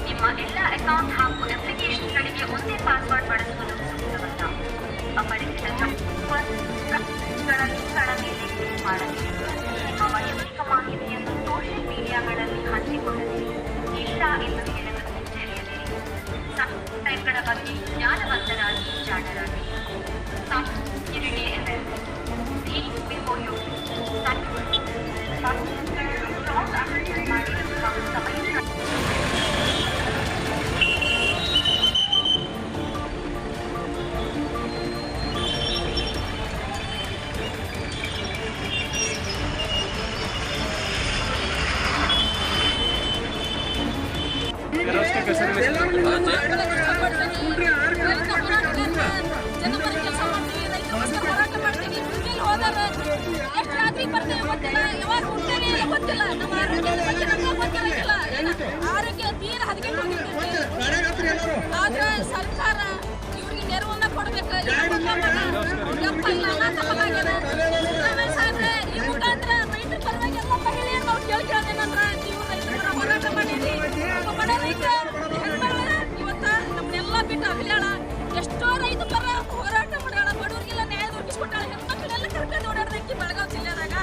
ನಿಮ್ಮ ಎಲ್ಲ ಅಕೌಂಟ್ ಹಾಗೂ ಅಪ್ಲಿಕೇಶನ್ಗಳಿಗೆ ಒಂದೇ ಪಾಸ್ವರ್ಡ್ ಬಳಸುವುದು ಸೂಕ್ತವಲ್ಲ. ಅಪರಿಚಿತ ಲಿಂಕ್ಗಳ ಮೇಲೆ ಕ್ಲಿಕ್ ಮಾಡಲಿ. ನಿಮ್ಮ ವೈಯಕ್ತಿಕ ಮಾಹಿತಿಯನ್ನು ಸೋಷಿಯಲ್ ಮೀಡಿಯಾಗಳಲ್ಲಿ ಹಂಚಿಕೊಳ್ಳಲಿ. ಇಲ್ಲ ಎಂದು ಹೇಳುವುದನ್ನು ತಿಳಿಯದಿರಿ. ಟೈಪ್ಗಳ ಬಗ್ಗೆ ಜ್ಞಾನವಂತರಾಗಿ ಜಾಣರಾಗಿ. Security awareness. Think before you ಆರೋಗ್ಯ ತೀರ ಆದ್ರೆ ಸರ್ಕಾರ ಇವ್ರಿಗೆ ನೆರವನ್ನ ಕೊಡ್ಬೇಕು. ಈ ಮುಖಾಂತರ ರೈತರ ಪರವಾಗಿ ಎಲ್ಲ ಮಹಿಳೆಯರು ನಾವು ಕೇಳ್ಕೊಳ್ಳೋದೇನಂದ್ರ ನೀವು ರೈತರ ಹೋರಾಟ ಮಾಡಿರಿ. ಬಡ ರೈತ ಇವತ್ತ ನಮ್ಮನ್ನೆಲ್ಲ ಬಿಟ್ಟು ಅಗಲ್ಯಾಳ. ಎಷ್ಟೋ ರೈತ ಪರ ಹೋರಾಟ ಮಾಡ್ಯಾಳ. ಬಡವರಿಗೆಲ್ಲ ನ್ಯಾಯ ದೊರಕಿಸ್ಕೊಟ್ಟಾಳ. ಹೆಣ್ಮಕ್ಳೆಲ್ಲ ಕರ್ಕೊಂಡು ಓಡಾಡ್ದಕ್ಕಿ ಬೆಳಗಾವಿ ಜಿಲ್ಲೆದಾಗ